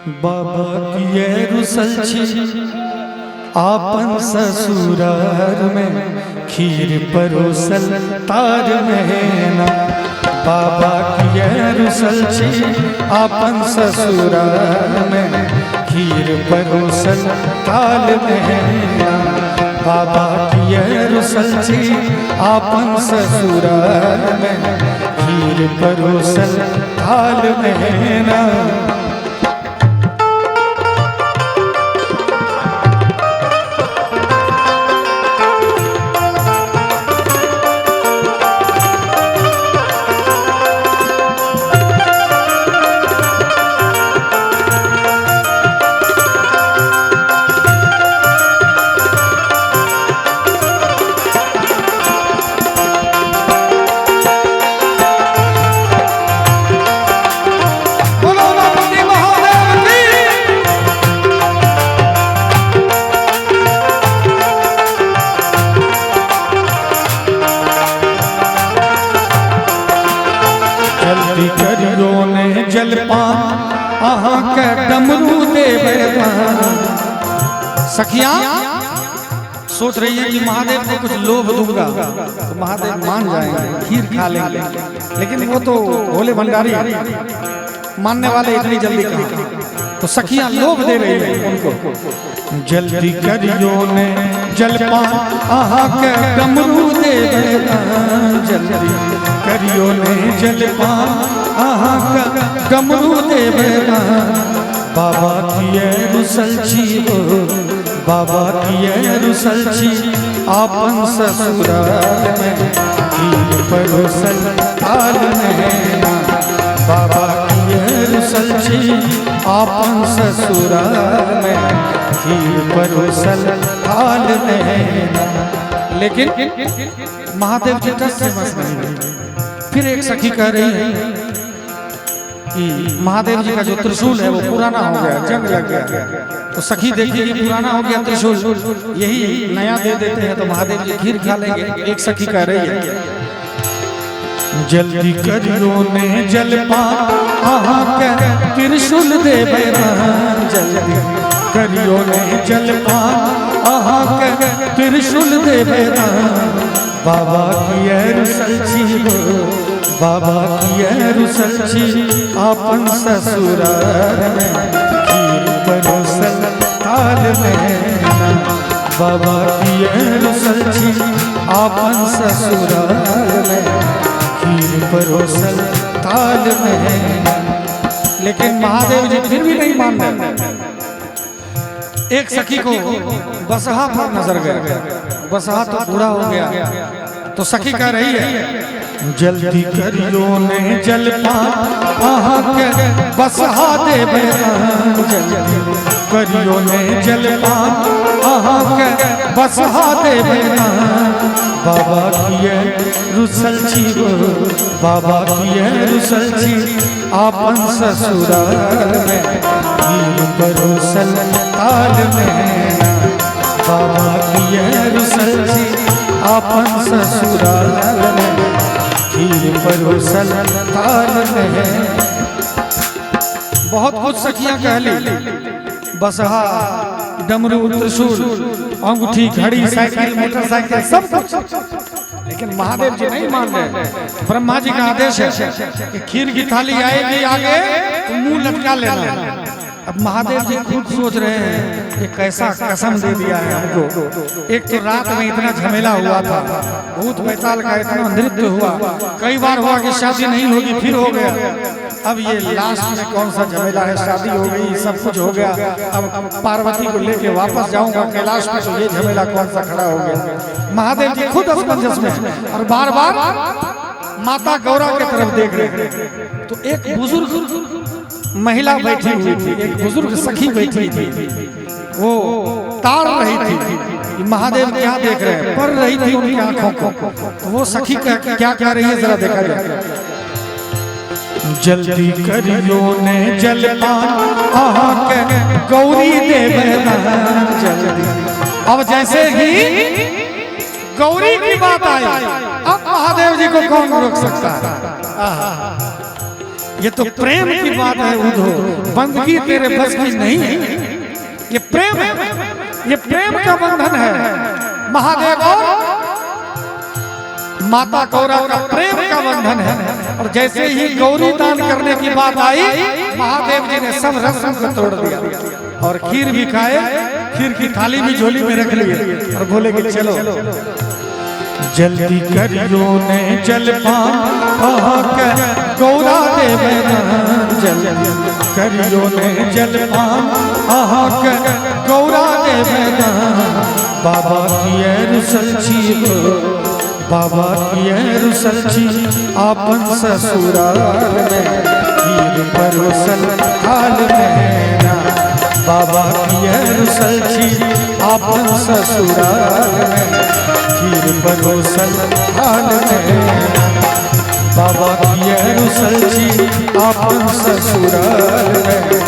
बाबा किए रुसल छी आपन ससुरार में, खीर परोसल तार में ना। बाबा किए रुसल छी आपन ससुरार में, खीर परोसल ताल में ना। बाबा किए रुसल छी आपन ससुरार में, खीर परोसल ताल में ना। जलपान अहाँ के डमरू देवे। सखिया सोच रही है कि महादेव को कुछ लोभ दूंगा तो महादेव मान जाएंगे, खीर खा लेंगे, लेकिन वो तो भोले भंडारी मानने वाले इतनी जल्दी कहाँ। तो सखियां लोभ दे रही है उनको। जल्दी करियो ने जलपान अहाँ के डमरू देवे, जल्दी करियो ने जलपान अहाँ का डमरू देवे। बाबा किए रुसल छी हो, बाबा किए रुसल छी आपन ससुराल में, खीर परोसल थाल में ना। बाबा किए रुसल छी आपन ससुराल में, खीर परोसल थाल में ना। लेकिन महादेव जी टस से बस नहीं रही। फिर एक सखी कह रही है कि महादेव जी का जो त्रिशूल है वो पुराना हो गया, जंग लग गया। तो सखी देखिए ये पुराना हो गया त्रिशूल, यही नया दे देते हैं तो महादेव जी खीर खा लेंगे। एक सखी कह रही है जल्दी करियो ने जलपान अहाँ के त्रिशूल देवे। जल्दी करियो ने जलपान अहाँ के त्रिशूल देवे। बाबा किए रुसल छी हो, बाबा किए रुसल छी आपन ससुराल में, खीर परोसल थाल में ना। बाबा किए रुसल छी आपन ससुराल में, खीर परोसल थाल में ना। लेकिन महादेव जी फिर भी नहीं मान रहे। एक सखी को बसहा पर नजर गया, बसहा तो बूढ़ा हो गया। तो सखी कह रही है जल्दी करियो ने जलपान अहाँ के बसहा देवे। जल्दी करियो ने जलपान अहाँ के बसहा देवे। बाबा किए रुसल छी हो, बाबा किए रुसल छी आपन ससुराल में, खीर परोसल थाल में ना। बाबा किए रुसल छी आपन ससुराल में, खीर परोसल थाल में। बहुत कुछ सखियां कह ली, बसहा डमरू त्रिशूल अंगूठी घड़ी साइकिल मोटरसाइकिल सब कुछ, लेकिन महादेव जी नहीं मान रहे। ब्रह्मा जी का आदेश है कि खीर की थाली आएगी आगे तो मुंह लटका लेना। अब महादेव जी खुद सोच रहे हैं कि कैसा कसम दे दिया है हमको। एक तो रात में इतना झमेला हुआ था, भूत बैताल का इतना नृत्य हुआ, कई बार हुआ कि शादी नहीं होगी फिर हो गया। अब ये लास्ट में कौन सा झमेला है, शादी हो गई सब कुछ हो गया। अब पार्वती को लेके वापस जाऊंगा कैलाश में तो ये झमेला कौन सा खड़ा हो गया। महादेव जी खुद असमंजस में और बार बार माता गौरा की तरफ देख रहे। तो एक बुजुर्ग महिला बैठी हुई थी, एक बुजुर्ग सखी बैठी थी, वो तार रही थी कि महादेव क्या देख रहे हैं, पढ़ रही थी उनकी आंखों को। तो वो सखी क्या कह रही है जरा देखा जाए। जल्दी करियो ने जलपान अहाँ के गौरी देवे। जल्दी अब जैसे ही गौरी की बात आई, अब महादेव जी को कौन रोक सकता है। ये तो प्रेम की बात है उधो, बंदगी तेरे बस की नहीं है। ये प्रेम है, ये प्रेम का बंधन है। महादेव और माता गौरा का प्रेम का बंधन है। और जैसे ही गौरी दान करने की बात आई, महादेव जी ने सब रस्म को तोड़ दिया और खीर भी खाए, खीर की थाली भी झोली में रख ली और बोले कि चलो जल्दी करियो ने जलपान गौरा देवे, जल्दी करियो ने जलपान गौरा देवे। बाबा की रुसलछी हो, बाबा की रुसलछी आपन ससुराल में, खीर परोसल थाल में ना। बाबा की रुसलछी आपन ससुराल में, खीर परोसल थाल में। बाबा की रुसलछी आपन ससुराल में,